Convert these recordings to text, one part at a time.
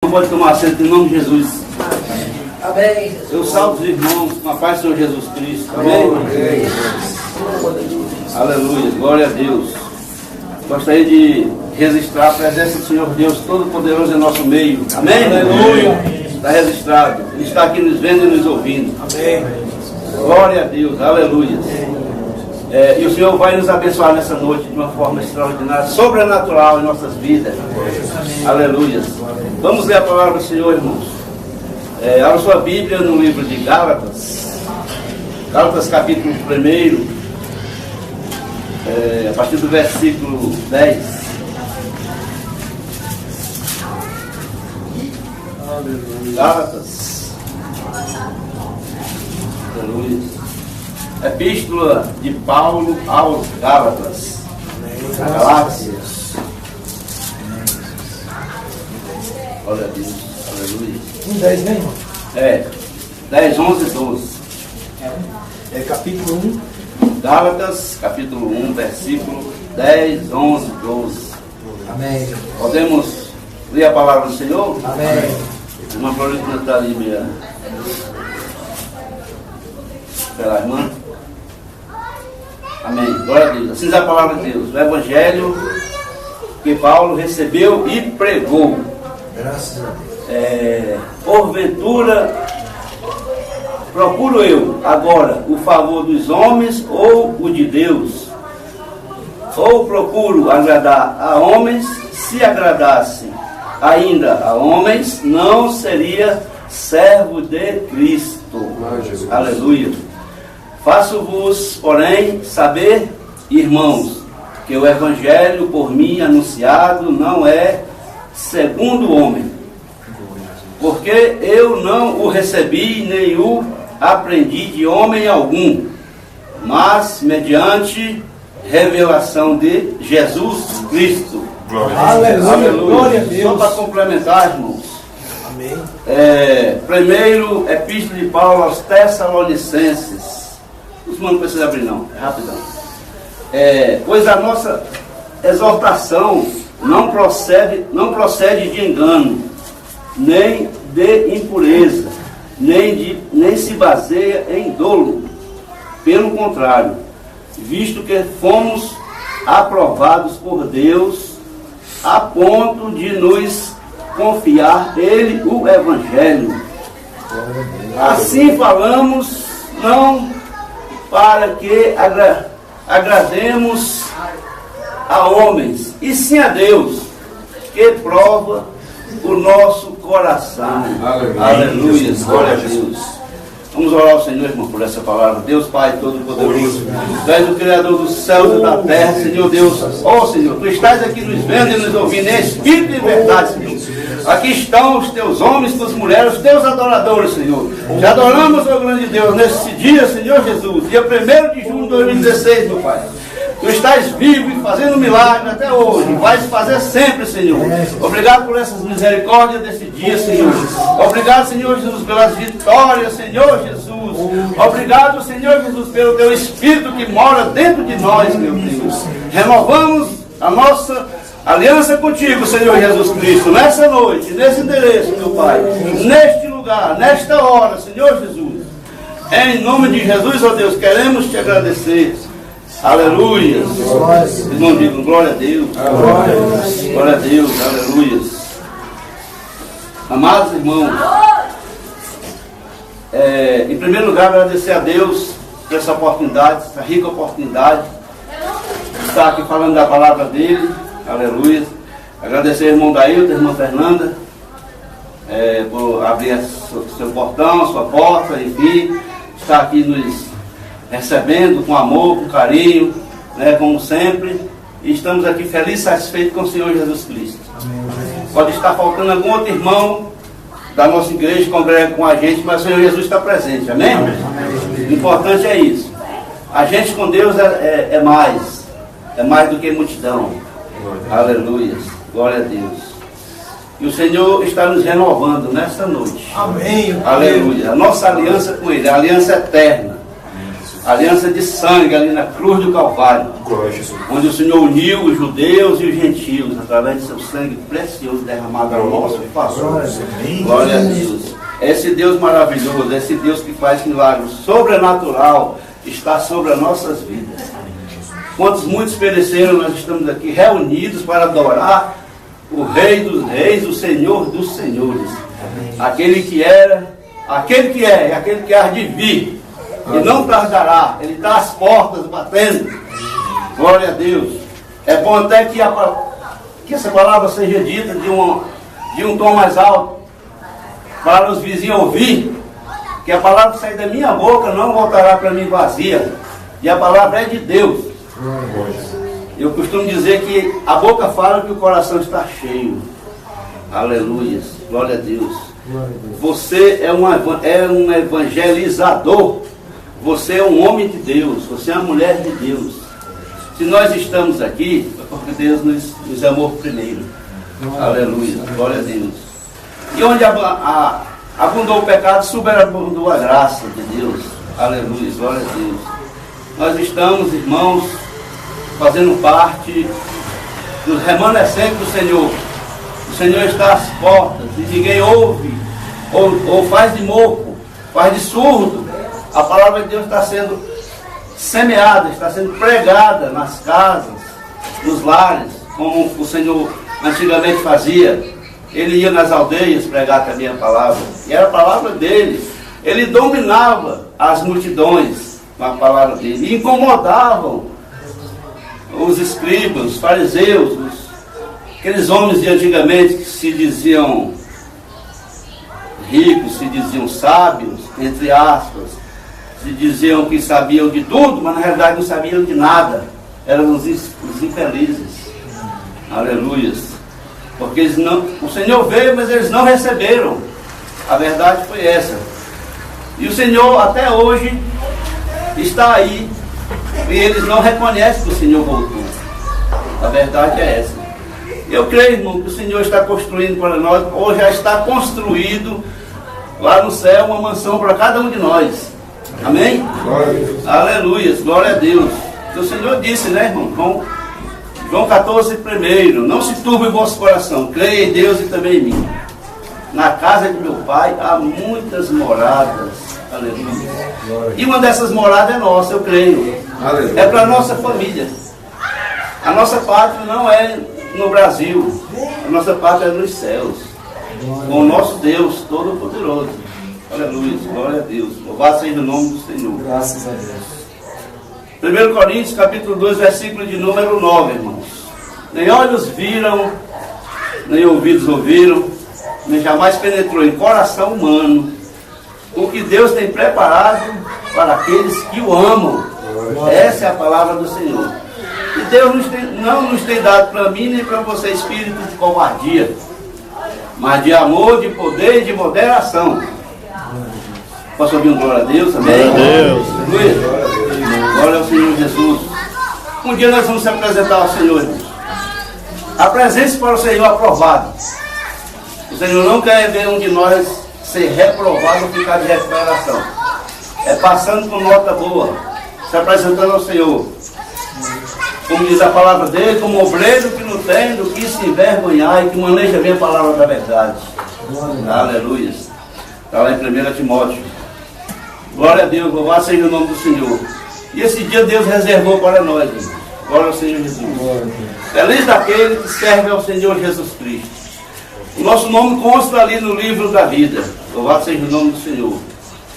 Pode tomar assento em nome de Jesus. Amém. Eu salvo os irmãos com a paz do Senhor Jesus Cristo. Amém? Amém. Aleluia. Glória a Deus. Gostaria de registrar a presença do Senhor Deus Todo-Poderoso em nosso meio. Amém? Aleluia. Está registrado. Ele está aqui nos vendo e nos ouvindo. Amém. Glória a Deus. Aleluia. E o Senhor vai nos abençoar nessa noite de uma forma extraordinária, sobrenatural em nossas vidas. Aleluia. Vamos ler a palavra do Senhor, irmãos. Abra sua Bíblia no livro de Gálatas. Gálatas capítulo 1, a partir do versículo 10. Gálatas. Aleluia. Epístola de Paulo aos Gálatas. Galáxias. Glória a Deus. Aleluia. 10, né, irmão? 10, 11 e 12. Capítulo 1. Gálatas, capítulo 1, versículo 10, 11 e 12. Amém. Podemos ler a palavra do Senhor? Amém. Irmã Florentina está ali, minha. Espera, irmã. Amém. Glória a Deus. Assim diz a palavra de Deus. O Evangelho que Paulo recebeu e pregou. Graças a Deus. Porventura, procuro eu agora o favor dos homens ou o de Deus? Ou procuro agradar a homens? Se agradasse ainda a homens, não seria servo de Cristo. Aleluia. Faço-vos, porém, saber, irmãos, que o Evangelho por mim anunciado não é segundo o homem, porque eu não o recebi nem o aprendi de homem algum, mas mediante revelação de Jesus Cristo. Aleluia. Glória a Deus. Só para complementar, irmãos. Amém. Primeiro, Epístola de Paulo aos Tessalonicenses. Os irmãos não precisam abrir não, é rapidão. Pois a nossa exortação não procede de engano, nem de impureza, nem se baseia em dolo. Pelo contrário, visto que fomos aprovados por Deus a ponto de nos confiar Ele o Evangelho. Assim falamos, não para que agrademos a homens, e sim a Deus, que prova o nosso coração. Aleluia. Glória a Deus. Vamos orar ao Senhor, irmão, por essa palavra. Deus Pai Todo-Poderoso, Tu és o Criador dos céus e da terra, Senhor Deus. Ó Senhor, Tu estás aqui nos vendo e nos ouvindo em espírito e verdade, Senhor. Aqui estão os Teus homens, Tuas mulheres, os Teus adoradores, Senhor. Te adoramos, ó grande Deus, nesse dia, Senhor Jesus, dia 1º de junho de 2016, meu Pai. Tu estás vivo e fazendo milagre até hoje. Vais fazer sempre, Senhor. Obrigado por essas misericórdias desse dia, Senhor. Obrigado, Senhor Jesus, pelas vitórias, Senhor Jesus. Obrigado, Senhor Jesus, pelo Teu Espírito que mora dentro de nós, meu Deus. Renovamos a nossa aliança contigo, Senhor Jesus Cristo, nessa noite, nesse endereço, meu Pai. Neste lugar, nesta hora, Senhor Jesus. Em nome de Jesus, ó Deus, queremos Te agradecer. Aleluia. Irmão, digo glória a Deus. Glória a Deus. Aleluia. Amados irmãos, em primeiro lugar, agradecer a Deus por essa oportunidade, essa rica oportunidade de estar aqui falando da palavra dele. Aleluia. Agradecer ao irmão Dailton, a irmã Fernanda, por abrir seu portão, sua porta, enfim, estar aqui nos recebendo com amor, com carinho, né, como sempre, e estamos aqui felizes e satisfeitos com o Senhor Jesus Cristo. Amém. Pode estar faltando algum outro irmão da nossa igreja que congrega com a gente, mas o Senhor Jesus está presente, amém? Amém. O importante é isso. A gente com Deus é mais do que multidão. Aleluia, glória a Deus. E o Senhor está nos renovando nessa noite. Amém. Aleluia. A nossa aliança com Ele, a aliança eterna. Aliança de sangue ali na cruz do Calvário. Onde o Senhor uniu os judeus e os gentios através de seu sangue precioso derramado ao nosso favor. Glória a Deus. Esse Deus maravilhoso, esse Deus que faz milagres sobrenatural, está sobre as nossas vidas. Quantos muitos pereceram, nós estamos aqui reunidos para adorar o Rei dos Reis, o Senhor dos Senhores. Aquele que era, aquele que é e aquele que há de vir. E não tardará, ele está às portas batendo. Glória a Deus. É bom até que essa palavra seja dita de um tom mais alto, para os vizinhos ouvir, que a palavra que sair da minha boca não voltará para mim vazia, e a palavra é de Deus. Eu costumo dizer que a boca fala que o coração está cheio. Aleluia, glória a Deus. Você é um evangelizador. Você é um homem de Deus, você é uma mulher de Deus. Se nós estamos aqui, é porque Deus nos amou primeiro. Aleluia, glória a Deus. E onde abundou o pecado, superabundou a graça de Deus. Aleluia, glória a Deus. Nós estamos, irmãos, fazendo parte dos remanescentes do Senhor. O Senhor está às portas e ninguém ouve, ou faz de moco, faz de surdo. A palavra de Deus está sendo semeada, está sendo pregada nas casas, nos lares, como o Senhor antigamente fazia. Ele ia nas aldeias pregar também a palavra, e era a palavra dele. Ele dominava as multidões com a palavra dele, e incomodavam os escribas, os fariseus, aqueles homens de antigamente que se diziam ricos, se diziam sábios, entre aspas, se diziam que sabiam de tudo, mas na realidade não sabiam de nada. Eram os infelizes. Aleluias. Porque o Senhor veio, mas eles não receberam. A verdade foi essa. E o Senhor até hoje está aí, e eles não reconhecem que o Senhor voltou. A verdade é essa. Eu creio, irmão, que o Senhor está construindo para nós, ou já está construído lá no céu, uma mansão para cada um de nós. Amém? Aleluia, glória a Deus. O Senhor disse, né, irmão? João 14, primeiro: não se turbe o vosso coração, creia em Deus e também em mim. Na casa de meu Pai há muitas moradas. Aleluia. E uma dessas moradas é nossa, eu creio. Aleluia. É para a nossa família. A nossa pátria não é no Brasil, a nossa pátria é nos céus, com o nosso Deus Todo-Poderoso. Aleluia, glória a Deus. Louvado seja o nome do Senhor. Graças a Deus. 1 Coríntios, capítulo 2, versículo de número 9, irmãos. Nem olhos viram, nem ouvidos ouviram, nem jamais penetrou em coração humano o que Deus tem preparado para aqueles que o amam. Essa é a palavra do Senhor. E Deus não nos tem dado para mim nem para você espírito de covardia, mas de amor, de poder e de moderação. Posso ouvir um glória a Deus? Amém? Glória ao Senhor Jesus. Um dia nós vamos se apresentar ao Senhor, irmãos. Apresente-se para o Senhor aprovado. O Senhor não quer ver um de nós ser reprovado ou ficar de recuperação. É passando com nota boa, se apresentando ao Senhor. Como diz a palavra dele, como obreiro que não tem do que se envergonhar e que maneja bem a palavra da verdade. Aleluia. Está lá em 1 Timóteo. Glória a Deus, louvado seja o nome do Senhor. E esse dia Deus reservou para nós, irmãos. Glória ao Senhor Jesus. Feliz daquele que serve ao Senhor Jesus Cristo. O nosso nome consta ali no livro da vida. Louvado seja o nome do Senhor.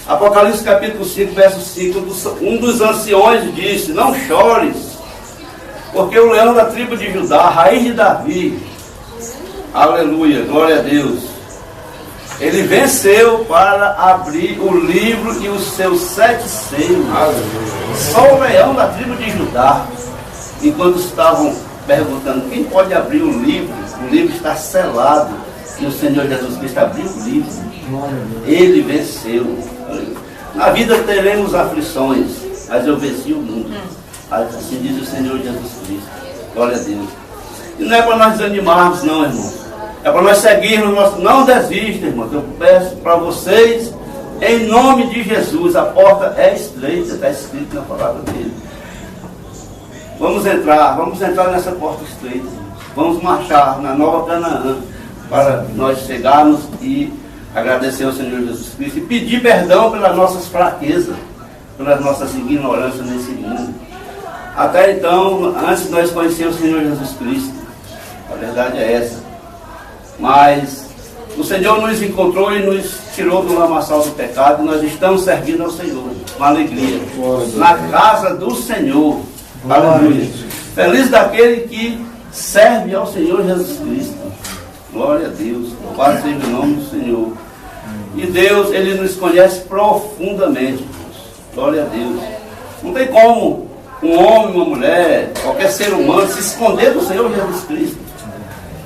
Apocalipse capítulo 5, verso 5. Um dos anciões disse: não chores, porque o leão da tribo de Judá, a raiz de Davi, aleluia, glória a Deus, ele venceu para abrir o livro e os seus 7 seios. Só o leão da tribo de Judá. Enquanto estavam perguntando quem pode abrir o livro está selado. E o Senhor Jesus Cristo abriu o livro. Ele venceu. Na vida teremos aflições, mas eu venci o mundo. Assim diz o Senhor Jesus Cristo. Glória a Deus. E não é para nós desanimarmos, não, irmão. É para nós seguirmos. Não desistam, irmão. Eu peço para vocês Em nome de Jesus, a porta é estreita, está escrito na palavra dele. Vamos entrar nessa porta estreita. Vamos marchar na nova Canaã, para nós chegarmos e agradecer ao Senhor Jesus Cristo e pedir perdão pelas nossas fraquezas, pelas nossas ignorâncias nesse mundo. Até então, antes de nós conhecermos o Senhor Jesus Cristo, a verdade é essa. Mas o Senhor nos encontrou e nos tirou do lamaçal do pecado, e nós estamos servindo ao Senhor com alegria, na casa do Senhor. Aleluia. Feliz daquele que serve ao Senhor Jesus Cristo. Glória a Deus. Louvado seja o nome do Senhor. E Deus, Ele nos conhece profundamente. Glória a Deus. Não tem como um homem, uma mulher, qualquer ser humano se esconder do Senhor Jesus Cristo.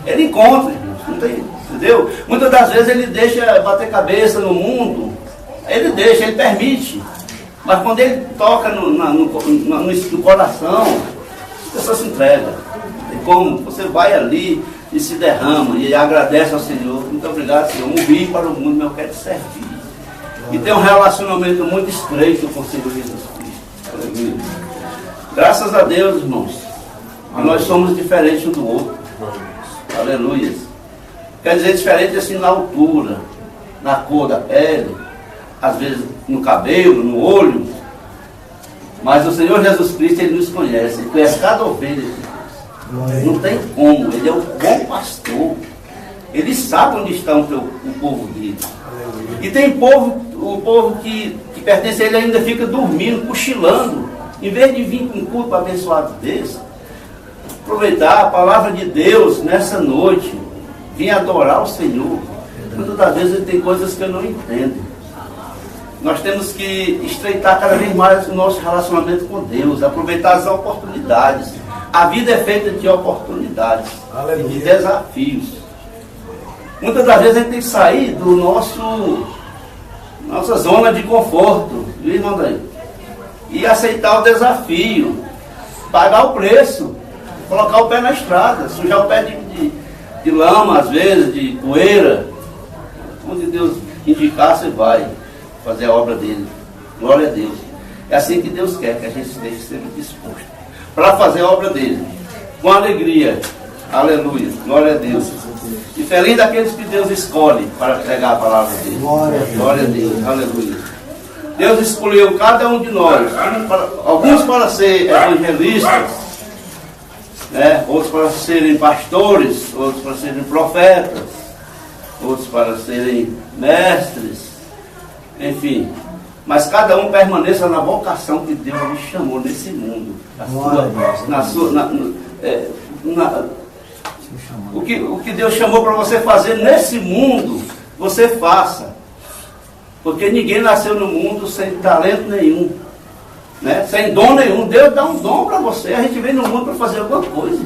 Ele encontra, não tem, entendeu? Muitas das vezes ele deixa bater cabeça no mundo, ele permite. Mas quando ele toca no coração, a pessoa se entrega. E como você vai ali e se derrama e agradece ao Senhor. Muito obrigado, Senhor. Um vim para o mundo, mas eu quero te servir. E tem um relacionamento muito estreito com o Senhor Jesus Cristo. Aleluia. Graças a Deus, irmãos, nós somos diferentes um do outro. Aleluia. Quer dizer, diferente assim na altura, na cor da pele, às vezes no cabelo, no olho. Mas o Senhor Jesus Cristo, Ele nos conhece. Ele conhece cada ovelha de Deus. Não tem como. Ele é o bom pastor. Ele sabe onde está o povo dele. E tem o povo que pertence a Ele ainda fica dormindo, cochilando. Em vez de vir com um culto abençoado desse, aproveitar a palavra de Deus nessa noite, vir adorar o Senhor. Muitas das vezes tem coisas que eu não entendo. Nós temos que estreitar cada vez mais o nosso relacionamento com Deus, aproveitar as oportunidades. A vida é feita de oportunidades, e de desafios. Muitas das vezes a gente tem que sair do nossa zona de conforto, viu, irmão Daí? E aceitar o desafio, pagar o preço, colocar o pé na estrada, sujar o pé de lama, às vezes, de poeira. Onde Deus indicar, você vai fazer a obra dele. Glória a Deus. É assim que Deus quer, que a gente esteja sempre disposto para fazer a obra dele, com alegria. Aleluia. Glória a Deus. E feliz daqueles que Deus escolhe para pregar a palavra dele. Glória a Deus. Aleluia. Deus escolheu cada um de nós, alguns para ser evangelistas, né? Outros para serem pastores, outros para serem profetas, outros para serem mestres, enfim. Mas cada um permaneça na vocação que Deus lhe chamou nesse mundo. O que Deus chamou para você fazer nesse mundo, você faça. Porque ninguém nasceu no mundo sem talento nenhum, né? Sem dom nenhum. Deus dá um dom para você. A gente vem no mundo para fazer alguma coisa.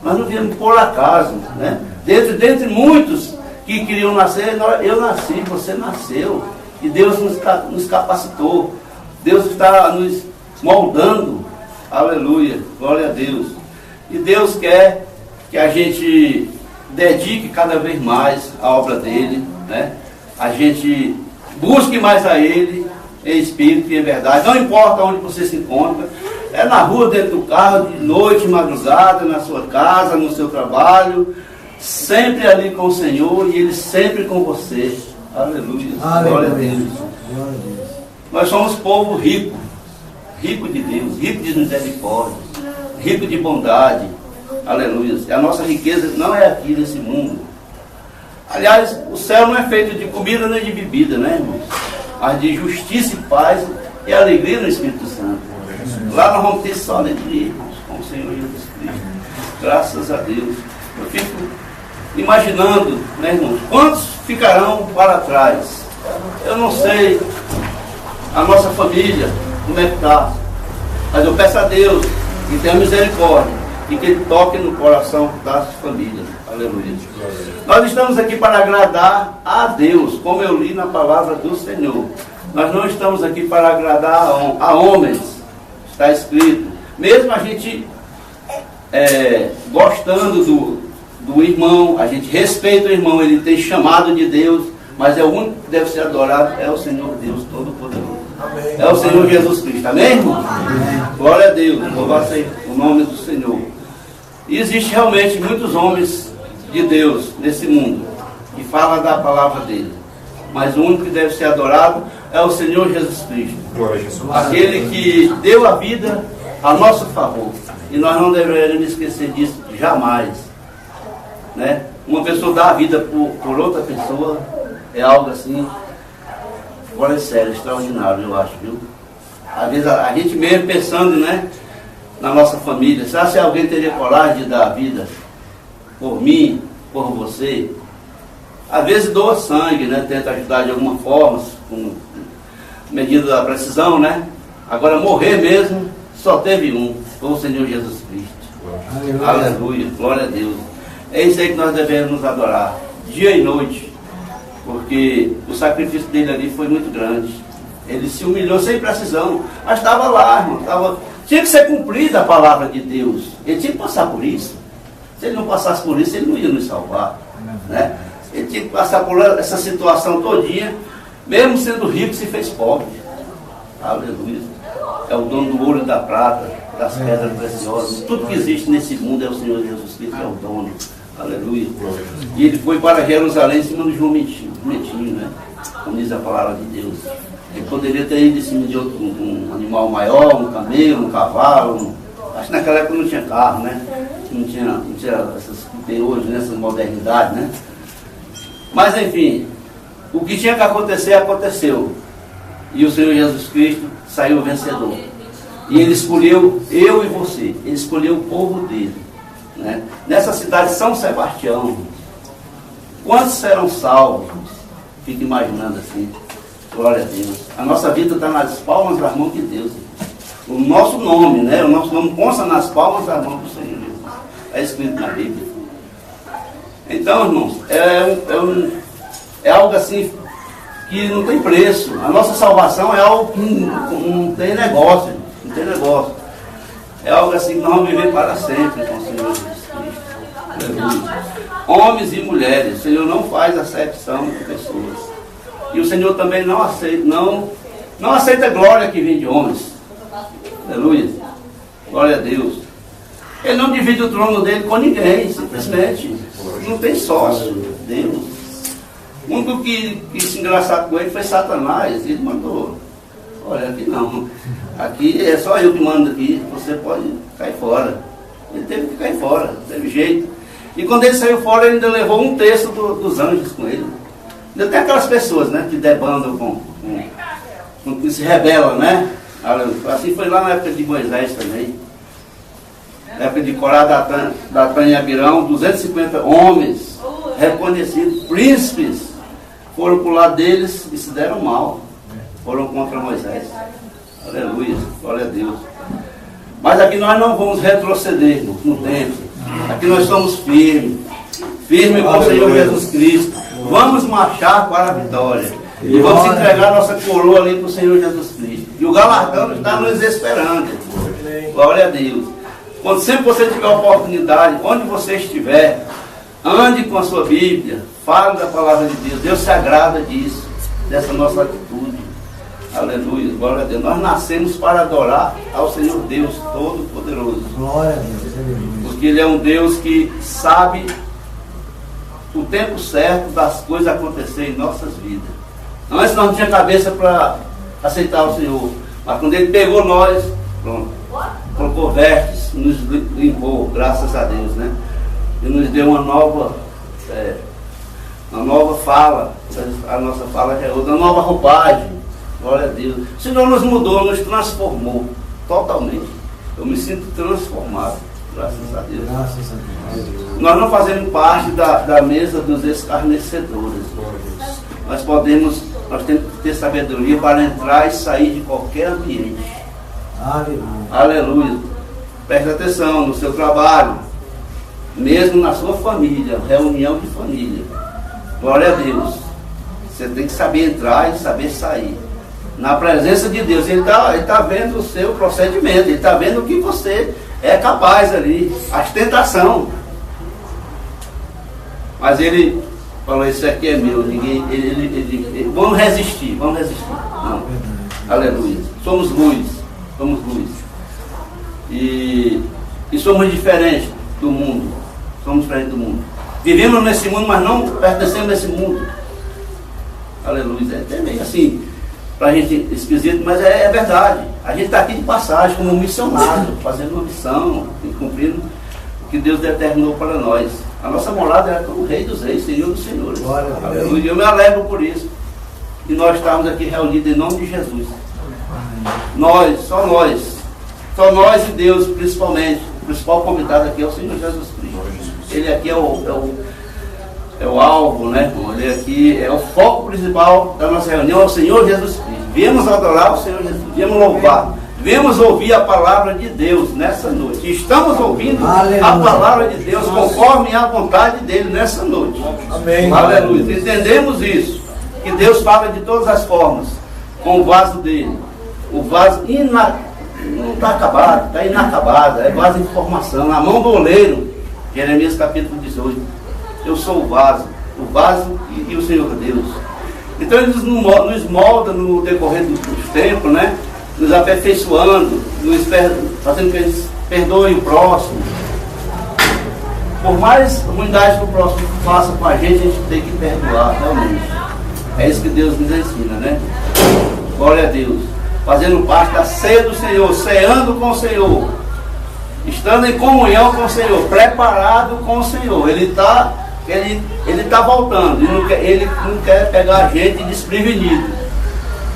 Nós não viemos por acaso, né? Dentre muitos que queriam nascer, eu nasci, você nasceu. E Deus nos capacitou. Deus está nos moldando. Aleluia. Glória a Deus. E Deus quer que a gente dedique cada vez mais a obra dele, né? A gente busque mais a Ele em espírito e em verdade. Não importa onde você se encontra. É na rua, dentro do carro, de noite, madrugada, na sua casa, no seu trabalho. Sempre ali com o Senhor e Ele sempre com você. Aleluia. Glória a Deus. Nós somos povo rico. Rico de Deus. Rico de misericórdia. Rico de bondade. Aleluia. A nossa riqueza não é aqui nesse mundo. Aliás, o céu não é feito de comida nem de bebida, né, irmãos? Mas de justiça e paz e alegria no Espírito Santo. Lá nós vamos ter só alegria, irmãos, com o Senhor Jesus Cristo. Graças a Deus. Eu fico imaginando, né, irmãos, quantos ficarão para trás? Eu não sei a nossa família, como é que está. Mas eu peço a Deus que tenha misericórdia e que Ele toque no coração das famílias. Aleluia. Nós estamos aqui para agradar a Deus, como eu li na palavra do Senhor. Nós não estamos aqui para agradar a homens, está escrito. Mesmo a gente gostando do irmão, a gente respeita o irmão, ele tem chamado de Deus, Mas é o único que deve ser adorado, é o Senhor Deus Todo-Poderoso. Amém. É o Senhor Jesus Cristo, amém, irmão? Glória a Deus, louvado seja o nome do Senhor. E existe realmente muitos homens de Deus nesse mundo que falam da palavra dele. Mas o único que deve ser adorado é o Senhor Jesus Cristo. Glória a Jesus. Aquele que deu a vida a nosso favor. E nós não deveríamos esquecer disso jamais. Né? Uma pessoa dar a vida por outra pessoa é algo assim, fora de sério, extraordinário, eu acho, viu? Às vezes a gente mesmo pensando, né, na nossa família, sabe se alguém teria coragem de dar a vida por mim, por você? Às vezes doa sangue, né, tenta ajudar de alguma forma, com medida da precisão, né? Agora morrer mesmo, só teve um, foi o Senhor Jesus Cristo. Aleluia, glória a Deus. É isso aí que nós devemos nos adorar, dia e noite, porque o sacrifício dele ali foi muito grande. Ele se humilhou sem precisão, mas estava lá, irmão, tinha que ser cumprida a palavra de Deus. Ele tinha que passar por isso. Se ele não passasse por isso, ele não ia nos salvar, né? Ele tinha que passar por essa situação todinha, mesmo sendo rico, se fez pobre. Aleluia. É o dono do ouro e da prata, das pedras preciosas. Tudo que existe nesse mundo é o Senhor Jesus Cristo, é o dono. Aleluia. E ele foi para Jerusalém em cima do jumentinho, né? Como diz a palavra de Deus. Ele poderia ter ido em cima de outro, um animal maior, um camelo, um cavalo. Acho que naquela época não tinha carro, né? Não tinha essas que tem hoje, né? Essas modernidades, né? Mas enfim, o que tinha que acontecer, aconteceu. E o Senhor Jesus Cristo saiu vencedor. E ele escolheu eu e você. Ele escolheu o povo dele, né? Nessa cidade de São Sebastião, quantos serão salvos? Fica imaginando assim. Glória a Deus. A nossa vida está nas palmas das mãos de Deus. O nosso nome, né? O nosso nome consta nas palmas das mãos do Senhor Jesus. É escrito na Bíblia. Então, irmãos, é algo assim que não tem preço. A nossa salvação é algo que não tem negócio. Não tem negócio. É algo assim que nós vamos viver para sempre com o Senhor Jesus Cristo. Homens e mulheres, o Senhor não faz acepção de pessoas. E o Senhor também não aceita a glória que vem de homens. Aleluia. Glória a Deus. Ele não divide o trono dele com ninguém, simplesmente. Não tem sócio. Deus. O único que se engraçado com ele foi Satanás. Ele mandou: olha, aqui não. Aqui é só eu que mando aqui. Você pode cair fora. Ele teve que cair fora. Não teve jeito. E quando ele saiu fora, ele ainda levou um terço dos anjos com ele. Ainda tem aquelas pessoas, né, que debandam que se rebelam, né? Assim foi lá na época de Moisés também. Na época de Corá, Datã e Abirão, 250 homens reconhecidos, príncipes, foram para o lado deles e se deram mal. Foram contra Moisés. Aleluia, glória a Deus. Mas aqui nós não vamos retroceder no tempo. Aqui nós somos firmes. Firmes com o Senhor Jesus Cristo. Vamos marchar para a vitória. E vamos entregar nossa coroa ali para o Senhor Jesus Cristo. E o galardão está nos esperando. Glória a Deus. Quando sempre você tiver oportunidade, onde você estiver, ande com a sua Bíblia, fale da palavra de Deus. Deus se agrada disso, dessa nossa atitude. Aleluia, glória a Deus. Nós nascemos para adorar ao Senhor Deus Todo-Poderoso. Glória a Deus. Porque Ele é um Deus que sabe o tempo certo das coisas acontecerem em nossas vidas. Antes nós não tínhamos cabeça para aceitar o Senhor. Mas quando Ele pegou nós, pronto, colocou vestes, nos limpou, graças a Deus, né? E nos deu uma nova fala. A nossa fala é outra, uma nova roupagem. Glória a Deus. O Senhor nos mudou, nos transformou totalmente. Eu me sinto transformado, graças a Deus. Graças a Deus. Nós não fazemos parte da mesa dos escarnecedores. Nós temos que ter sabedoria para entrar e sair de qualquer ambiente. Aleluia. Aleluia. Preste atenção no seu trabalho, mesmo na sua família, reunião de família. Glória a Deus. Você tem que saber entrar e saber sair. Na presença de Deus, Ele está vendo o seu procedimento, Ele está vendo o que você é capaz ali, as tentações. Mas Ele falou, isso aqui é meu, ninguém, vamos resistir. Não. Aleluia. Somos luz. E somos diferentes do mundo. Vivemos nesse mundo, mas não pertencemos a esse mundo. Aleluia. É até meio assim, pra gente esquisito, mas é verdade. A gente está aqui de passagem, como um missionário, fazendo uma missão e cumprindo o que Deus determinou para nós. A nossa morada é o Rei dos Reis, Senhor dos Senhores. Aleluia. Eu me alegro por isso. E nós estamos aqui reunidos em nome de Jesus. Só nós e Deus, principalmente. O principal convidado aqui é o Senhor Jesus Cristo. Ele aqui é o alvo, né? Ele aqui é o foco principal da nossa reunião, é o Senhor Jesus Cristo. Viemos adorar o Senhor Jesus, viemos louvar, viemos ouvir a palavra de Deus nessa noite. E estamos ouvindo a palavra de Deus conforme a vontade dele nessa noite. Amém. Aleluia. Entendemos isso, que Deus fala de todas as formas, com o vaso dele. O vaso não está acabado, está inacabado, é vaso de formação, na mão do oleiro. Jeremias capítulo 18. Eu sou o vaso e o Senhor Deus. Então ele nos molda no decorrer dos tempos, né? Nos aperfeiçoando, fazendo que eles perdoem o próximo. Por mais ruindade que o próximo faça com a gente tem que perdoar, realmente. É isso que Deus nos ensina, né? Glória a Deus. Fazendo parte da ceia do Senhor, ceando com o Senhor, estando em comunhão com o Senhor, preparado com o Senhor. Ele está voltando, ele não quer pegar a gente desprevenido.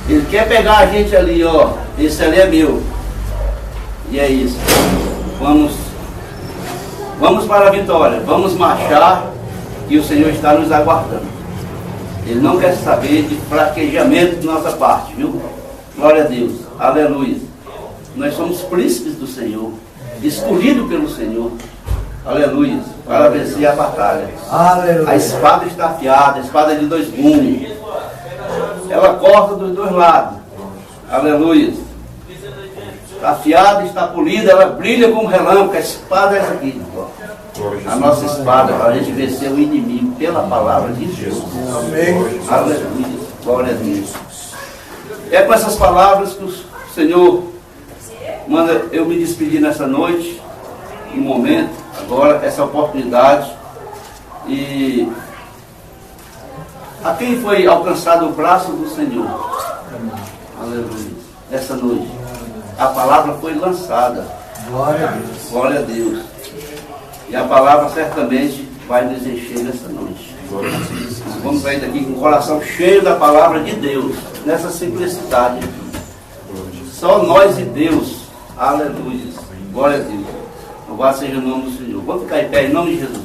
Ele quer pegar a gente ali, ó, esse ali é meu. E é isso. Vamos para a vitória, vamos marchar, e o Senhor está nos aguardando. Ele não quer saber de fraquejamento de nossa parte, viu? Glória a Deus, aleluia. Nós somos príncipes do Senhor, escolhidos pelo Senhor, aleluia, para vencer a batalha. Aleluia. A espada está afiada, a espada de dois gumes. Ela corta dos dois lados, aleluia. Está afiada, está polida, ela brilha como relâmpago. A espada é essa aqui, a nossa espada, para a gente vencer o inimigo pela palavra de Deus. Amém. Aleluia, glória a Deus. É com essas palavras que o Senhor manda eu me despedir nessa noite, no momento, agora, essa oportunidade. E a quem foi alcançado o braço do Senhor? Aleluia. Essa noite, a palavra foi lançada. Glória a Deus. Glória a Deus. E a palavra certamente vai nos encher nessa noite. Vamos sair daqui com o coração cheio da palavra de Deus, nessa simplicidade. Só nós e Deus. Aleluia. Glória a Deus. Louvado seja o nome do Senhor. Vamos ficar em pé em nome de Jesus.